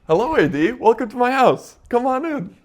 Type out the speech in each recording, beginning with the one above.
Hello, AD. Welcome to my house. Come on in.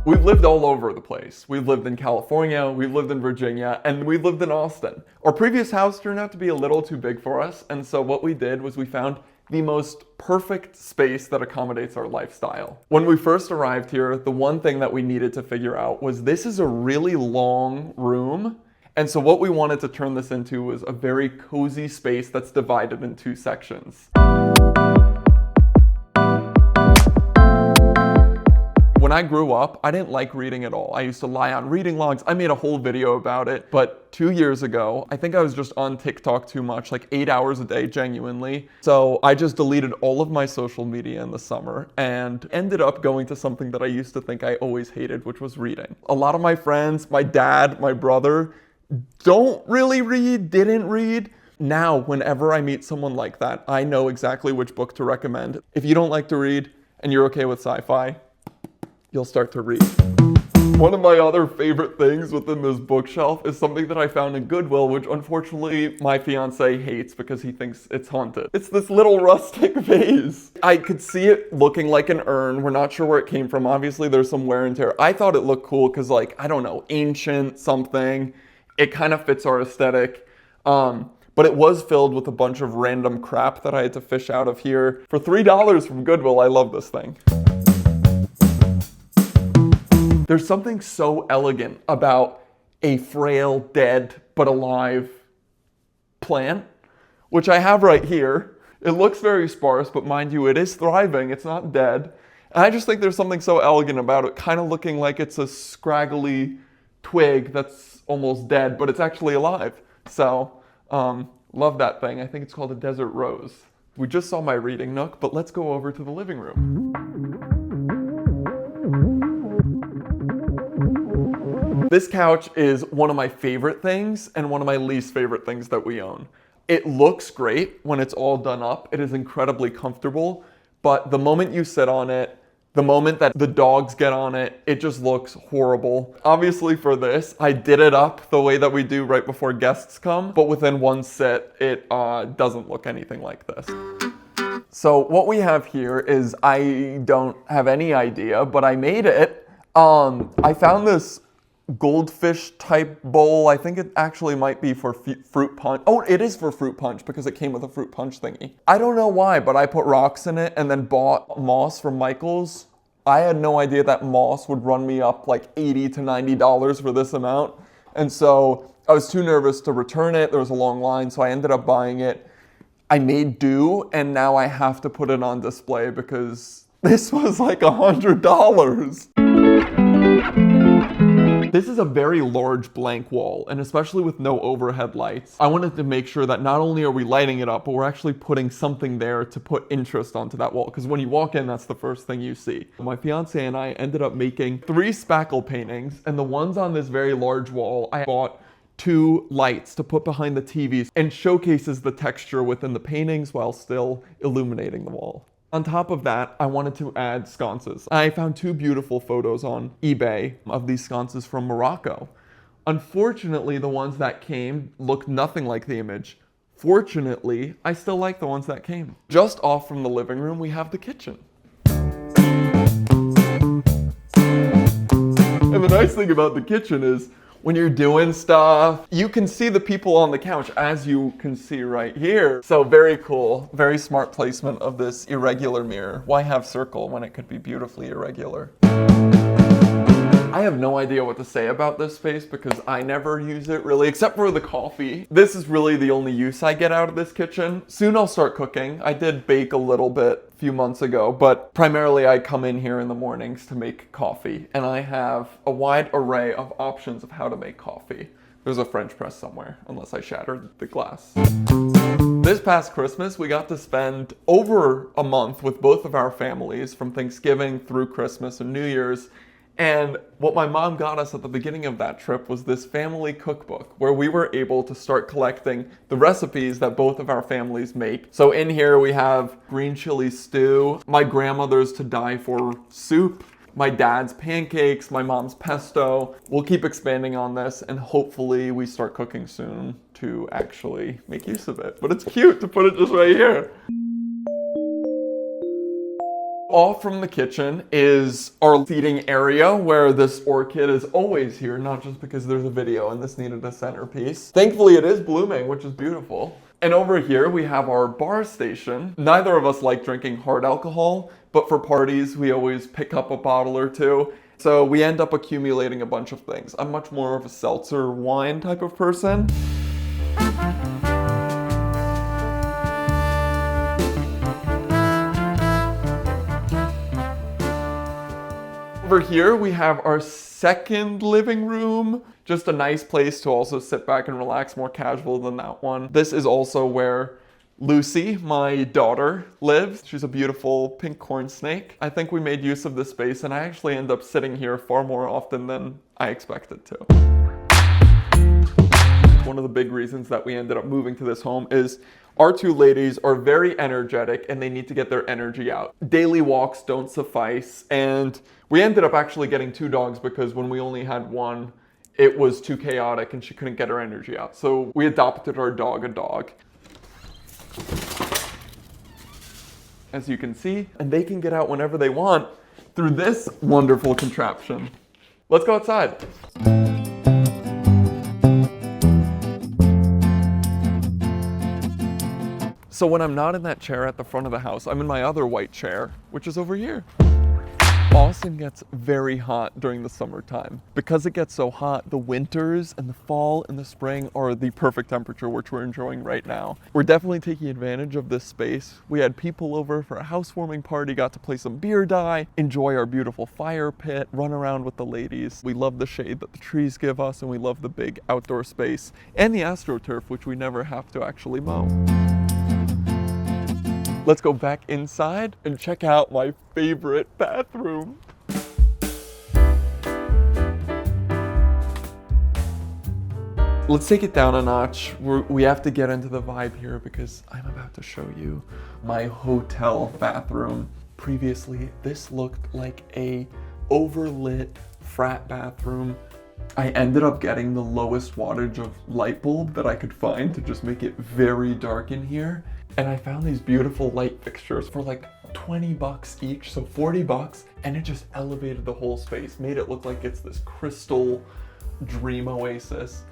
We've lived all over the place. We've lived in California, we've lived in Virginia, and we've lived in Austin. Our previous house turned out to be a little too big for us, and so what we did was we found the most perfect space that accommodates our lifestyle. When we first arrived here, the one thing that we needed to figure out was this is a really long room, and so what we wanted to turn this into was a very cozy space that's divided in two sections. When I grew up, I didn't like reading at all. I used to lie on reading logs. I made a whole video about it. But 2 years ago, I think I was just on TikTok too much, like 8 hours a day, genuinely. So I just deleted all of my social media in the summer and ended up going to something that I used to think I always hated, which was reading. A lot of my friends, my dad, my brother, don't really read, didn't read. Now, whenever I meet someone like that, I know exactly which book to recommend. If you don't like to read and you're okay with sci-fi, you'll start to read. One of my other favorite things within this bookshelf is something that I found in Goodwill, which unfortunately my fiance hates because he thinks it's haunted. It's this little rustic vase. I could see it looking like an urn. We're not sure where it came from. Obviously there's some wear and tear. I thought it looked cool because, like, I don't know, ancient something. It kind of fits our aesthetic. But it was filled with a bunch of random crap that I had to fish out of here. For $3 from Goodwill, I love this thing. There's something so elegant about a frail, dead, but alive plant, which I have right here. It looks very sparse, but mind you, it is thriving. It's not dead. And I just think there's something so elegant about it, kind of looking like it's a scraggly twig that's almost dead, but it's actually alive. So, love that thing. I think it's called a desert rose. We just saw my reading nook, but let's go over to the living room. This couch is one of my favorite things and one of my least favorite things that we own. It looks great when it's all done up. It is incredibly comfortable, but the moment you sit on it, the moment that the dogs get on it, it just looks horrible. Obviously for this, I did it up the way that we do right before guests come, but within one sit, it doesn't look anything like this. So what we have here is, I don't have any idea, but I made it. I found this goldfish type bowl. I think it actually might be for fruit punch. Oh, it is for fruit punch because it came with a fruit punch thingy. I don't know why, but I put rocks in it and then bought moss from Michael's. I had no idea that moss would run me up like $80 to $90 for this amount. And so I was too nervous to return it. There was a long line, so I ended up buying it. I made do, and now I have to put it on display because this was like $100. This is a very large blank wall, and especially with no overhead lights, I wanted to make sure that not only are we lighting it up, but we're actually putting something there to put interest onto that wall, because when you walk in, that's the first thing you see. My fiance and I ended up making 3 spackle paintings, and the ones on this very large wall, I bought 2 lights to put behind the TVs and showcases the texture within the paintings while still illuminating the wall. On top of that, I wanted to add sconces. I found 2 beautiful photos on eBay of these sconces from Morocco. Unfortunately, the ones that came looked nothing like the image. Fortunately, I still like the ones that came. Just off from the living room, we have the kitchen. And the nice thing about the kitchen is, when you're doing stuff, you can see the people on the couch, as you can see right here. So very cool, very smart placement of this irregular mirror. Why have circle when it could be beautifully irregular? I have no idea what to say about this space because I never use it really, except for the coffee. This is really the only use I get out of this kitchen. Soon I'll start cooking. I did bake a little bit a few months ago, but primarily I come in here in the mornings to make coffee, and I have a wide array of options of how to make coffee. There's a French press somewhere, unless I shattered the glass. This past Christmas, we got to spend over a month with both of our families from Thanksgiving through Christmas and New Year's. And what my mom got us at the beginning of that trip was this family cookbook where we were able to start collecting the recipes that both of our families make. So in here we have green chili stew, my grandmother's to die for soup, my dad's pancakes, my mom's pesto. We'll keep expanding on this, and hopefully we start cooking soon to actually make use of it. But it's cute to put it just right here. Off from the kitchen is our seating area where this orchid is always here, not just because there's a video and this needed a centerpiece. Thankfully it is blooming, which is beautiful. And over here we have our bar station. Neither of us like drinking hard alcohol, but for parties we always pick up a bottle or two. So we end up accumulating a bunch of things. I'm much more of a seltzer wine type of person. Over here we have our second living room. Just a nice place to also sit back and relax, more casual than that one. This is also where Lucy, my daughter, lives. She's a beautiful pink corn snake. I think we made use of this space and I actually end up sitting here far more often than I expected to. One of the big reasons that we ended up moving to this home is our two ladies are very energetic and they need to get their energy out. Daily walks don't suffice, and we ended up actually getting two dogs because when we only had one, it was too chaotic and she couldn't get her energy out. So we adopted our dog a dog. As you can see, and they can get out whenever they want through this wonderful contraption. Let's go outside. So when I'm not in that chair at the front of the house, I'm in my other white chair, which is over here. Austin gets very hot during the summertime. Because it gets so hot, the winters and the fall and the spring are the perfect temperature, which we're enjoying right now. We're definitely taking advantage of this space. We had people over for a housewarming party, got to play some beer die, enjoy our beautiful fire pit, run around with the ladies. We love the shade that the trees give us, and we love the big outdoor space and the AstroTurf, which we never have to actually mow. Let's go back inside and check out my favorite bathroom. Let's take it down a notch. We have to get into the vibe here because I'm about to show you my hotel bathroom. Previously, this looked like a overlit frat bathroom. I ended up getting the lowest wattage of light bulb that I could find to just make it very dark in here. And I found these beautiful light fixtures for like 20 bucks each, so 40 bucks, and it just elevated the whole space, made it look like it's this crystal dream oasis.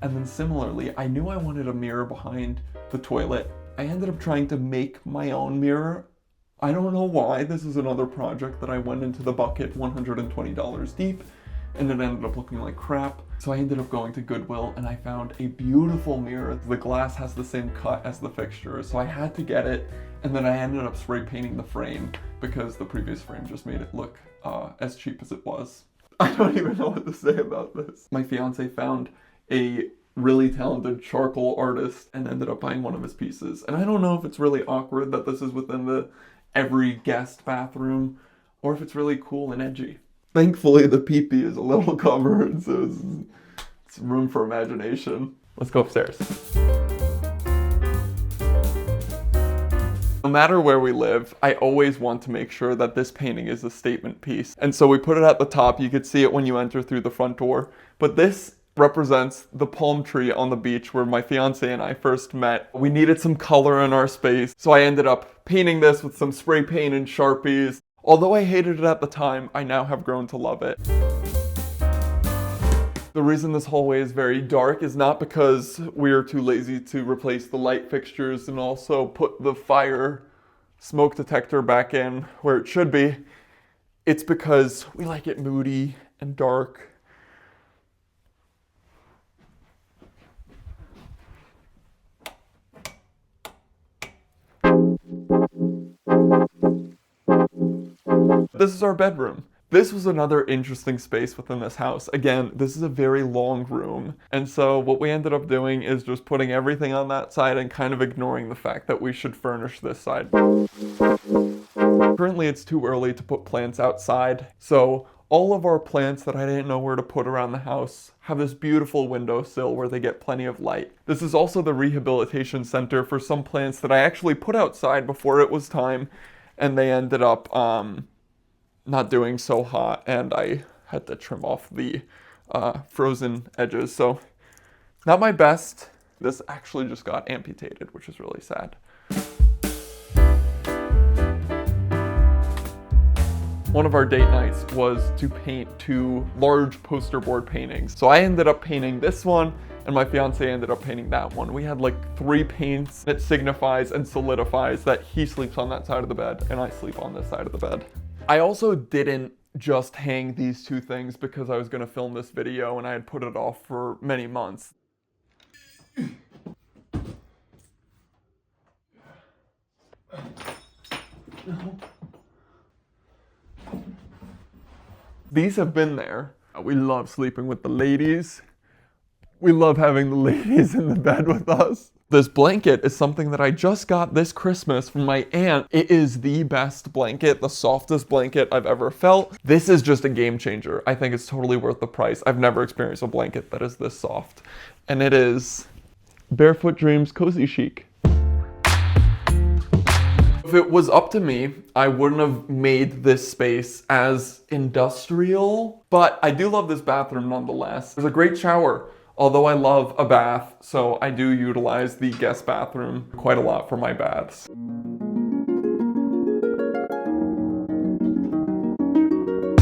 And then similarly, I knew I wanted a mirror behind the toilet. I ended up trying to make my own mirror. I don't know why. This is another project that I went into the bucket $120 deep, and it ended up looking like crap. So I ended up going to Goodwill and I found a beautiful mirror. The glass has the same cut as the fixture, so I had to get it. And then I ended up spray painting the frame because the previous frame just made it look as cheap as it was. I don't even know what to say about this. My fiance found a really talented charcoal artist and ended up buying one of his pieces. And I don't know if it's really awkward that this is within the every guest bathroom or if it's really cool and edgy. Thankfully, the pee-pee is a little covered, so it's room for imagination. Let's go upstairs. No matter where we live, I always want to make sure that this painting is a statement piece. And so we put it at the top. You could see it when you enter through the front door. But this represents the palm tree on the beach where my fiance and I first met. We needed some color in our space, so I ended up painting this with some spray paint and Sharpies. Although I hated it at the time, I now have grown to love it. The reason this hallway is very dark is not because we're too lazy to replace the light fixtures and also put the fire smoke detector back in where it should be. It's because we like it moody and dark. This is our bedroom. This was another interesting space within this house. Again, this is a very long room. And so what we ended up doing is just putting everything on that side and kind of ignoring the fact that we should furnish this side. Currently, it's too early to put plants outside. So all of our plants that I didn't know where to put around the house have this beautiful windowsill where they get plenty of light. This is also the rehabilitation center for some plants that I actually put outside before it was time, and they ended up not doing so hot, and I had to trim off the frozen edges. So not my best. This actually just got amputated, which is really sad. One of our date nights was to paint 2 large poster board paintings. So I ended up painting this one, and my fiance ended up painting that one. We had like 3 paints that signifies and solidifies that he sleeps on that side of the bed and I sleep on this side of the bed. I also didn't just hang these 2 things because I was gonna film this video and I had put it off for many months. These have been there. We love sleeping with the ladies. We love having the ladies in the bed with us. This blanket is something that I just got this Christmas from my aunt. It is the best blanket, the softest blanket I've ever felt. This is just a game changer. I think it's totally worth the price. I've never experienced a blanket that is this soft. And it is Barefoot Dreams Cozy Chic. If it was up to me, I wouldn't have made this space as industrial, but I do love this bathroom nonetheless. There's a great shower, although I love a bath, so I do utilize the guest bathroom quite a lot for my baths.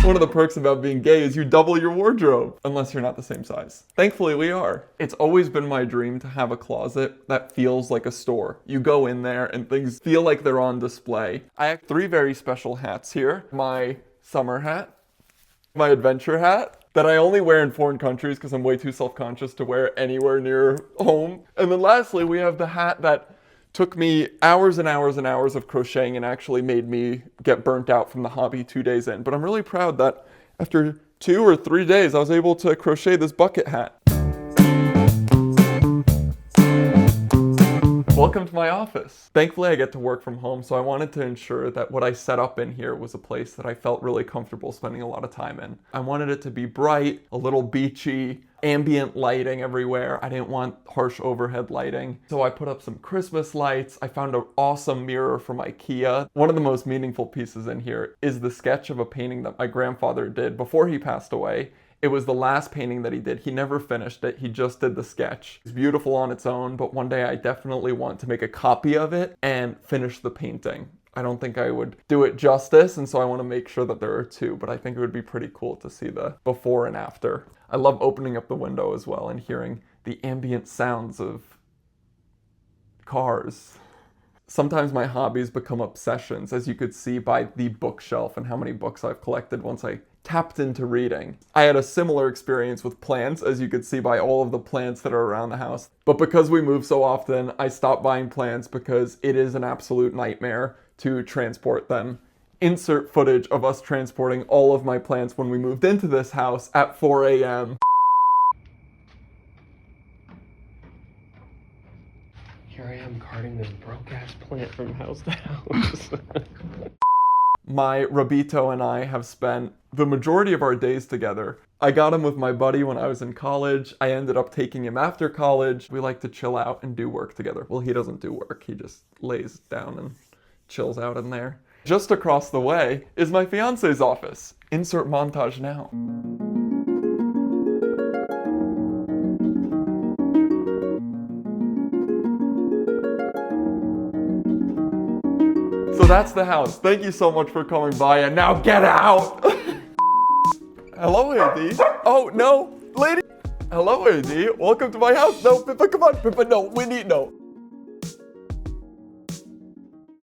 One of the perks about being gay is you double your wardrobe, unless you're not the same size. Thankfully, we are. It's always been my dream to have a closet that feels like a store. You go in there and things feel like they're on display. I have 3 very special hats here. My summer hat, my adventure hat, that I only wear in foreign countries because I'm way too self-conscious to wear it anywhere near home. And then lastly, we have the hat that took me hours and hours and hours of crocheting and actually made me get burnt out from the hobby 2 days in. But I'm really proud that after 2 or 3 days, I was able to crochet this bucket hat. Welcome to my office. Thankfully, I get to work from home, so I wanted to ensure that what I set up in here was a place that I felt really comfortable spending a lot of time in. I wanted it to be bright, a little beachy, ambient lighting everywhere. I didn't want harsh overhead lighting. So I put up some Christmas lights. I found an awesome mirror from IKEA. One of the most meaningful pieces in here is the sketch of a painting that my grandfather did before he passed away. It was the last painting that he did. He never finished it. He just did the sketch. It's beautiful on its own, but one day I definitely want to make a copy of it and finish the painting. I don't think I would do it justice, and so I want to make sure that there are 2, but I think it would be pretty cool to see the before and after. I love opening up the window as well and hearing the ambient sounds of cars. Sometimes my hobbies become obsessions, as you could see by the bookshelf and how many books I've collected once I tapped into reading. I had a similar experience with plants, as you could see by all of the plants that are around the house. But because we move so often, I stopped buying plants because it is an absolute nightmare to transport them. Insert footage of us transporting all of my plants when we moved into this house at 4 a.m. Here I am carting this broke-ass plant from house to house. My Rabito and I have spent the majority of our days together. I got him with my buddy when I was in college. I ended up taking him after college. We like to chill out and do work together. Well, he doesn't do work. He just lays down and chills out in there. Just across the way is my fiance's office. Insert montage now. So that's the house. Thank you so much for coming by, and now get out! Hello, AD. Oh, no, lady. Hello, AD. Welcome to my house. No, Pippa, come on, Pippa, no, we need, no.